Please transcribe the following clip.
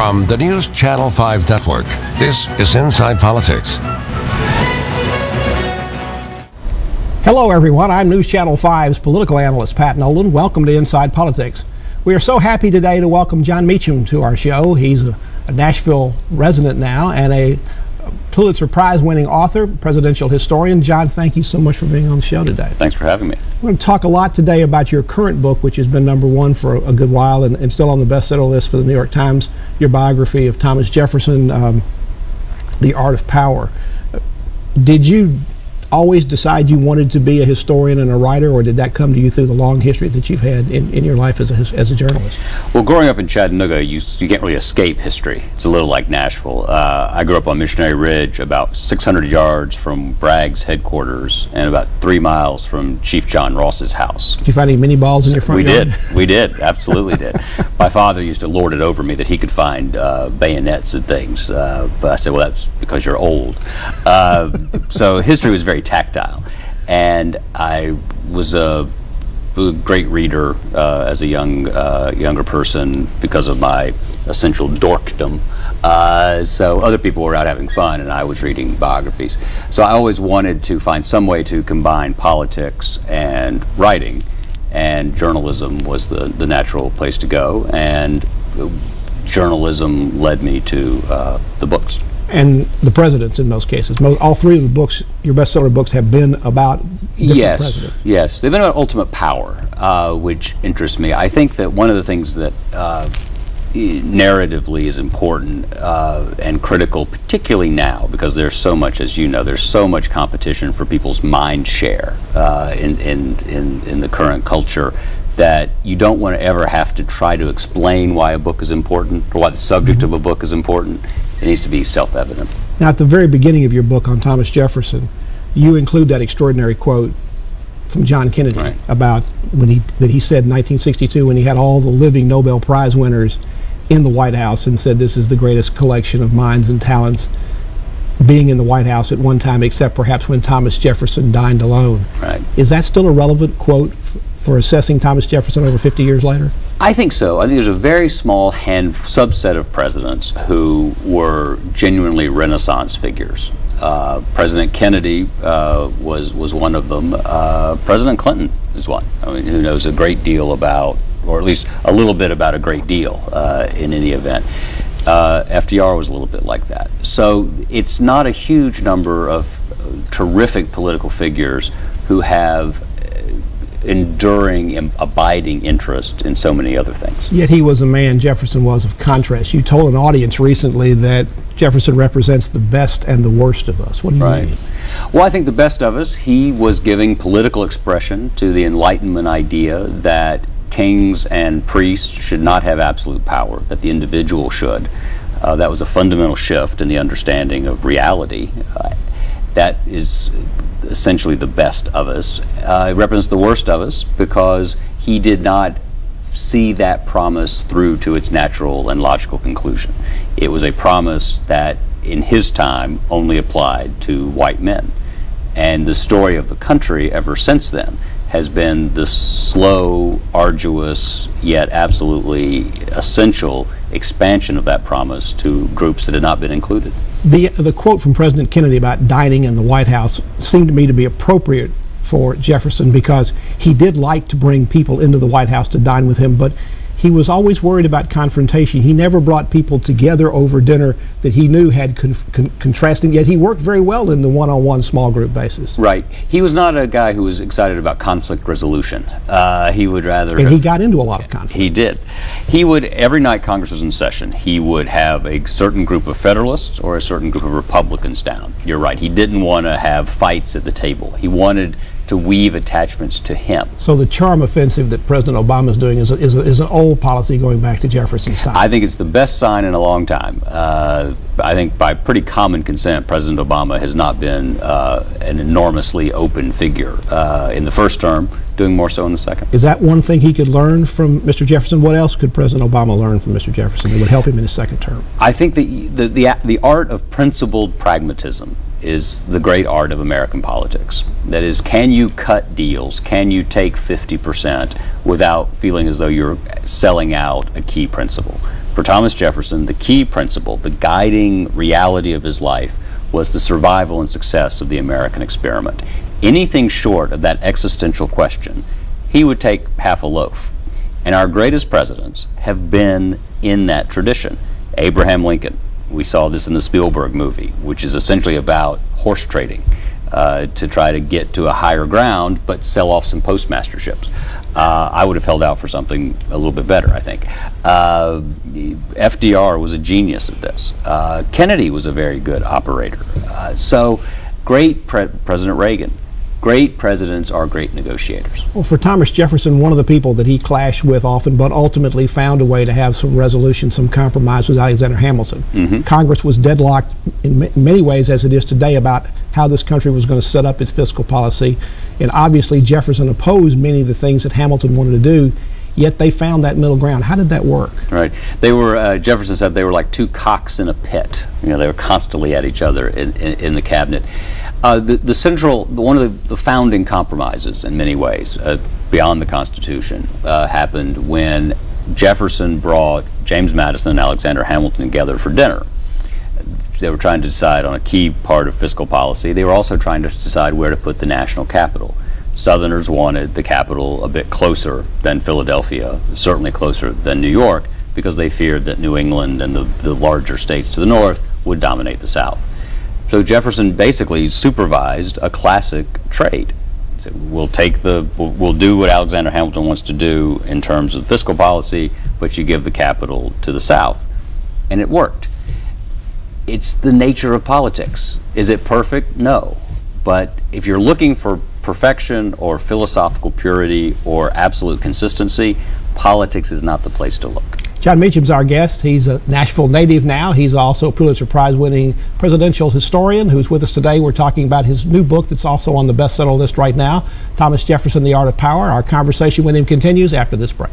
From the News Channel 5 Network, this is Inside Politics. Hello, everyone. I'm News Channel 5's political analyst, Pat Nolan. Welcome to Inside Politics. We are so happy today to welcome Jon Meacham to our show. He's a Nashville resident now and a Pulitzer Prize winning author, presidential historian. Jon, thank you so much for being on the show today. Thanks for having me. We're going to talk a lot today about your current book, which has been #1 for a good while and still on the bestseller list for the New York Times, your biography of Thomas Jefferson, The Art of Power. Did you always decide you wanted to be a historian and a writer, or did that come to you through the long history that you've had in your life as a journalist? Well, growing up in Chattanooga, you can't really escape history. It's a little like Nashville. I grew up on Missionary Ridge, about 600 yards from Bragg's headquarters and about 3 miles from Chief John Ross's house. Did you find any mini balls in your front yard? We did, absolutely did. My father used to lord it over me that he could find bayonets and things, but I said, well, that's because you're old. So history was very tactile, and I was a great reader as a younger person because of my essential dorkdom. So other people were out having fun, and I was reading biographies. So I always wanted to find some way to combine politics and writing, and journalism was the natural place to go, and journalism led me to the books. And the presidents in most cases. All three of the books, your bestseller books, have been about different presidents. Yes, they've been about ultimate power, which interests me. I think that one of the things that narratively is important and critical, particularly now, because there's so much, as you know, there's so much competition for people's mind share in the current culture, that you don't want to ever have to try to explain why a book is important or why the subject of a book is important. It needs to be self-evident. Now, at the very beginning of your book on Thomas Jefferson, you include that extraordinary quote from John Kennedy about that he said in 1962 when he had all the living Nobel Prize winners in the White House and said this is the greatest collection of minds and talents being in the White House at one time, except perhaps when Thomas Jefferson dined alone. Right. Is that still a relevant quote for assessing Thomas Jefferson over 50 years later? I think so. I think there's a very small subset of presidents who were genuinely Renaissance figures. President Kennedy was one of them. President Clinton is one. I mean, who knows a great deal about, or at least a little bit about a great deal in any event. FDR was a little bit like that. So it's not a huge number of terrific political figures who have enduring, abiding interest in so many other things. Yet he was a man, Jefferson was, of contrast. You told an audience recently that Jefferson represents the best and the worst of us. What do you mean? Well, I think the best of us, he was giving political expression to the Enlightenment idea that kings and priests should not have absolute power, that the individual should. That was a fundamental shift in the understanding of reality. That is essentially the best of us. It represents the worst of us because he did not see that promise through to its natural and logical conclusion. It was a promise that in his time only applied to white men. And the story of the country ever since then has been the slow, arduous, yet absolutely essential expansion of that promise to groups that had not been included. The quote from President Kennedy about dining in the White House seemed to me to be appropriate for Jefferson because he did like to bring people into the White House to dine with him, but he was always worried about confrontation. He never brought people together over dinner that he knew had contrasting, yet he worked very well in the one-on-one small group basis. Right. He was not a guy who was excited about conflict resolution. He would rather... And he got into a lot of conflict. He did. He would, every night Congress was in session, he would have a certain group of Federalists or a certain group of Republicans down. You're right. He didn't want to have fights at the table. He wanted to weave attachments to him. So the charm offensive that President Obama is doing is an old policy going back to Jefferson's time. I think it's the best sign in a long time. I think by pretty common consent, President Obama has not been an enormously open figure in the first term, doing more so in the second. Is that one thing he could learn from Mr. Jefferson? What else could President Obama learn from Mr. Jefferson that would help him in his second term? I think the art of principled pragmatism is the great art of American politics. That is, can you cut deals? Can you take 50% without feeling as though you're selling out a key principle? For Thomas Jefferson, the key principle, the guiding reality of his life, was the survival and success of the American experiment. Anything short of that existential question, he would take half a loaf. And our greatest presidents have been in that tradition. Abraham Lincoln, we saw this in the Spielberg movie, which is essentially about horse trading to try to get to a higher ground but sell off some postmasterships. I would have held out for something a little bit better, I think. FDR was a genius at this. Kennedy was a very good operator. So great President Reagan. Great presidents are great negotiators. Well, for Thomas Jefferson, one of the people that he clashed with often, but ultimately found a way to have some resolution, some compromise, was Alexander Hamilton. Mm-hmm. Congress was deadlocked in many ways, as it is today, about how this country was going to set up its fiscal policy. And obviously, Jefferson opposed many of the things that Hamilton wanted to do, yet they found that middle ground. How did that work? Right. They were, Jefferson said they were like two cocks in a pit. You know, they were constantly at each other in the cabinet. The central, one of the founding compromises in many ways, beyond the Constitution, happened when Jefferson brought James Madison and Alexander Hamilton together for dinner. They were trying to decide on a key part of fiscal policy. They were also trying to decide where to put the national capital. Southerners wanted the capital a bit closer than Philadelphia, certainly closer than New York, because they feared that New England and the larger states to the north would dominate the South. So Jefferson basically supervised a classic trade. He said, we'll do what Alexander Hamilton wants to do in terms of fiscal policy, but you give the capital to the South. And it worked. It's the nature of politics. Is it perfect? No. But if you're looking for perfection or philosophical purity or absolute consistency, politics is not the place to look. Jon Meacham's our guest. He's a Nashville native now. He's also a Pulitzer Prize winning presidential historian who's with us today. We're talking about his new book that's also on the bestseller list right now, Thomas Jefferson, The Art of Power. Our conversation with him continues after this break.